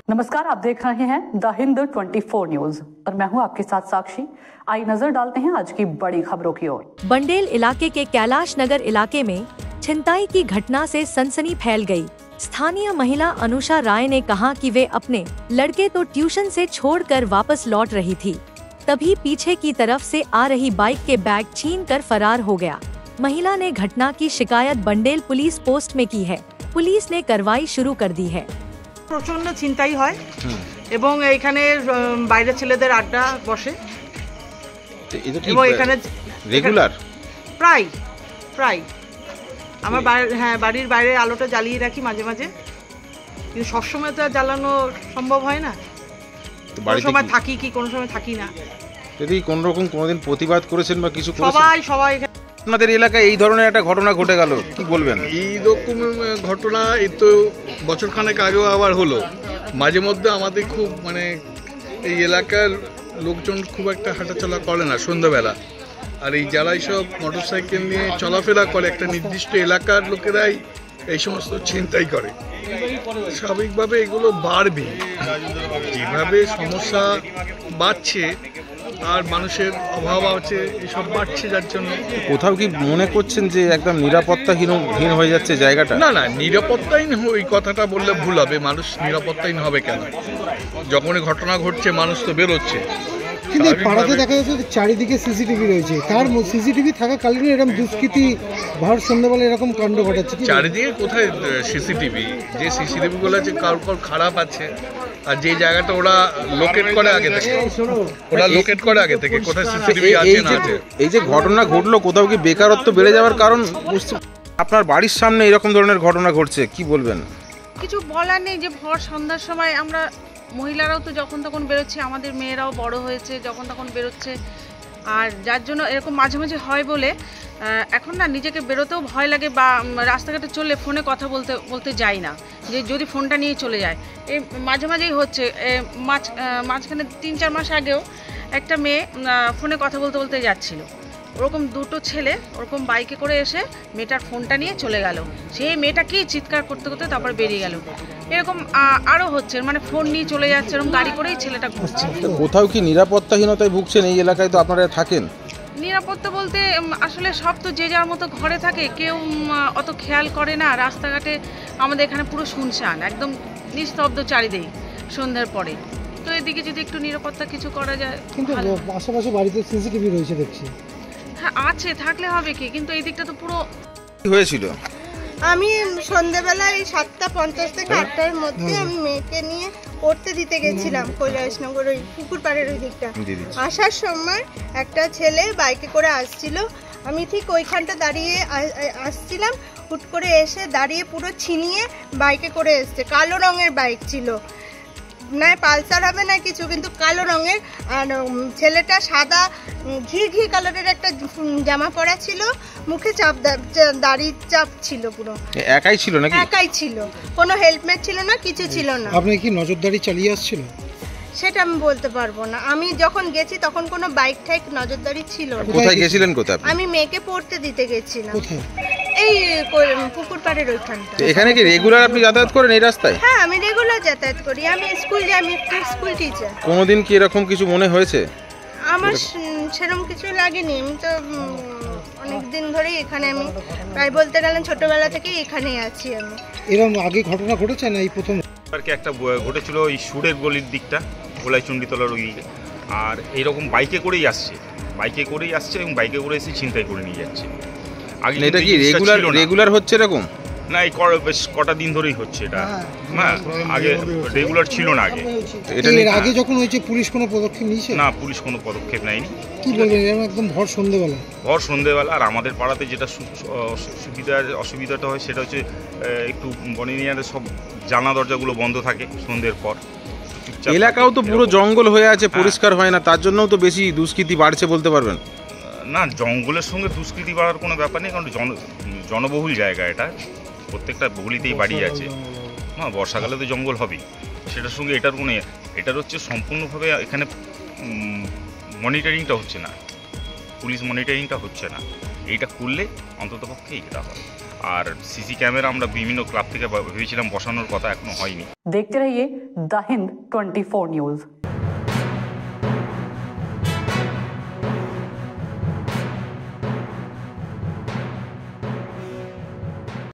नमस्कार, आप देख रहे हैं द हिंद 24 न्यूज और मैं हूं आपके साथ साक्षी। आई नजर डालते हैं आज की बड़ी खबरों की ओर। बंडेल इलाके के कैलाश नगर इलाके में छिनताई की घटना से सनसनी फैल गई। स्थानीय महिला अनुषा राय ने कहा कि वे अपने लड़के तो ट्यूशन से छोड़कर वापस लौट रही थी, तभी पीछे की तरफ से आ रही बाइक के बैग छीनकर फरार हो गया। महिला ने घटना की शिकायत बंडेल पुलिस पोस्ट में की है। पुलिस ने कार्रवाई शुरू कर दी है। প্রচন্ড ছিনতাই হয় এবং এখানে বাইরে ছেলেদের আড্ডা বসে এবং এখানে রেগুলার প্রায় আমার বাড়ির বাইরে আলোটা জ্বালিয়ে রাখি মাঝে মাঝে, কিন্তু সবসময় তো জ্বালানো সম্ভব হয় না। কোনো সময় থাকি কি কোনো সময় থাকি না। যদি কোন রকম কোনোদিন প্রতিবাদ করেছেন বা কিছু সবাই আপনাদের এলাকায় এই ধরনের একটা ঘটনা ঘটে গেল, কি বলবেন? এইরকম ঘটনা এই তো বছর খানেক আগেও আবার হলো। মাঝে মধ্যে আমাদের খুব এই এলাকার লোকজন খুব একটা হাঁটাচলা করে না সন্ধ্যাবেলা, আর এই যারা এইসব মোটরসাইকেল নিয়ে চলাফেরা করে একটা নির্দিষ্ট এলাকার লোকেরাই এই সমস্ত ছিনতাই করে। স্বাভাবিকভাবে এগুলো বাড়বে, যেভাবে সমস্যা বাড়ছে আর মানুষের অভাব আছে, এসব বাড়ছে, যার জন্য কোথাও কি মনে করছেন যে একদম নিরাপত্তাহীন হয়ে যাচ্ছে জায়গাটা? না, নিরাপত্তাহীন এই কথাটা বললে ভুল হবে। মানুষ নিরাপত্তাহীন হবে কেন? যখনই ঘটনা ঘটছে মানুষ তো বেরোচ্ছে। কিন্তু পাড়াতে দেখা যাচ্ছে চারিদিকে সিসিটিভি রয়েছে, তার সিসিটিভি থাকাকালীন এরকম দুষ্কৃতি ভর সন্ধ্যাবেলা এরকম কাণ্ড ঘটাচ্ছে। চারিদিকে কোথায় সিসিটিভি? যে সিসিটিভি গুলো আছে কারোর খারাপ আছে, আর যে জায়গাটা ওরা লোকেট করে আগে থেকে কোথায় সিসিটিভি আছে না আছে। এই যে ঘটনা ঘটলো, কোথাও কি বেকারত্ব বেড়ে যাওয়ার কারণ? আপনার বাড়ির সামনে এরকম ধরনের ঘটনা ঘটছে, কি বলবেন? কিছু বলার নেই যে ভর সন্ধ্যার সময় আমরা মহিলারাও তো যখন তখন বেরোচ্ছে, আমাদের মেয়েরাও বড় হয়েছে, যখন তখন বেরোচ্ছে, আর যার জন্য এরকম মাঝে মাঝে হয় বলে এখন না নিজেকে বেরোতেও ভয় লাগে, বা রাস্তাঘাটে চললে ফোনে কথা বলতে যাই না, যে যদি ফোনটা নিয়ে চলে যায়। এই মাঝে মাঝেই হচ্ছে। মাঝখানে 3-4 মাস আগেও একটা মেয়ে ফোনে কথা বলতে যাচ্ছিল, ওরকম দুটো ছেলে ওরকম বাইকে করে এসে মেয়েটার ফোনটা নিয়ে চলে গেল। সেই মেয়েটা কি চিৎকার করতে করতে তারপর বেরিয়ে গেল। এরকম আরও হচ্ছে, ফোন নিয়ে চলে যাচ্ছে, এরকম গাড়ি করেই ছেলেটা ঘুরছে। কোথাও কি নিরাপত্তাহীনতায় ভুগছেন? এই এলাকায় তো আপনারা থাকেন। নিরাপত্তা বলতে আসলে সব তো যে যার মতো ঘরে থাকে, কেউ অত খেয়াল করে না। রাস্তাঘাটে আমাদের এখানে পুরো শুনশান, একদম নিস্তব্ধ চারিদিকে সন্ধ্যার পরে। তো এদিকে যদি একটু নিরাপত্তা কিছু করা যায়। কিন্তু আশেপাশে বাড়িতে সিসিটিভি রয়েছে দেখছি। হ্যাঁ আছে, থাকলে হবে কি, কিন্তু এই দিকটা তো পুরো হয়েছিল। আমি সন্ধ্যাবেলায় 7:50 থেকে 8টার মধ্যে আমি মেয়েকে নিয়ে পড়তে দিতে গেছিলাম কৈলাসনগর ওই পুকুর পাড়ের ওই দিকটা। আসার সময় একটা ছেলে বাইকে করে আসছিল, আমি ঠিক ওইখানটা দাঁড়িয়ে আসছিলাম, হুট করে এসে দাঁড়িয়ে পুরো ছিনিয়ে বাইকে করে এসছে। কালো রঙের বাইক ছিল, না পালসার হবে না কিছু, কিন্তু কালো রঙের। আর ছেলেটা সাদা ঘি কালারের একটা জামা পরা ছিল, মুখে দাড়ি চাপ ছিল, পুরো একাই ছিল নাকি? একাই ছিল, কোনো হেলমেট ছিল না, কিছু ছিল না। আপনি কি নজরদারি চালিয়ে আসছিল? সেটা আমি বলতে পারবো না। আমি যখন গেছি তখন কোনো বাইক ঠাইক নজরদারি ছিল না। কোথায় গেছিলেন? কোথায়? আমি মেয়েকে পড়তে দিতে গেছিলাম, এই পুকুর পাড়ের ওইখানটা। এখানে কি রেগুলার আপনি যাতায়াত করেন এই রাস্তায়? হ্যাঁ, আমি রেগুলার যাতায়াত করি, আমি স্কুল যাই, আমি স্কুল টিচার। কোনোদিন কি এরকম কিছু মনে হয়েছে? আমার সেরকম কিছু লাগেনি, আমি তো অনেকদিন ধরেই এখানে, আমি প্রায় বলতে গেলেন ছোটবেলা থেকেই এখানেই আছি। আমি এরকম আগে ঘটনা ঘটেছে না এই প্রথম? একটা ঘটেছিল ওই সুরের গলির দিকটা, গোলাই চণ্ডীতলার ওই দিকে, আর এইরকম বাইকে করেই আসছে এবং বাইকে করে এসে ছিনতাই করে নিয়ে যাচ্ছে। আগে এটা কি রেগুলার হচ্ছে এরকম? না, এই বেশ কটা দিন ধরেই হচ্ছে এটা। হ্যাঁ, আগে রেগুলার ছিল না। আগে যখন হয়েছে পুলিশ কোনো পদক্ষেপ নিয়েছে? না, পুলিশ কোনো পদক্ষেপ নেয়নি। কি বলবেন, একদম ভর সন্ধ্যেবেলা। আর আমাদের পাড়াতে যেটা অসুবিধাটা হয় সেটা হচ্ছে একটু বনিনিয়াদের সব জানলা দরজাগুলো বন্ধ থাকে সন্ধ্যের পর। এলাকাও তো পুরো জঙ্গল হয়ে আছে, পরিষ্কার হয় না, তার জন্যও তো বেশি দুষ্কৃতি বাড়ছে বলতে পারবেন? না, জঙ্গলের সঙ্গে দুষ্কৃতি বাড়ার কোনো ব্যাপার নেই, কারণ জনবহুল জায়গা, এটা প্রত্যেকটা গলিতেই বাড়ি আছে। হ্যাঁ, বর্ষাকালে তো জঙ্গল হবেই। সেটার সঙ্গে এটার হচ্ছে সম্পূর্ণভাবে এখানে মনিটরিংটা হচ্ছে না, পুলিশ মনিটরিংটা হচ্ছে না। এইটা করলে অন্ততপক্ষে এটা হয়। আর সিসি ক্যামেরা আমরা বিভিন্ন ক্লাব থেকে ভেবেছিলাম বসানোর কথা, এখনো হয়নি। देखते रहिए द हिंद 24 न्यूज।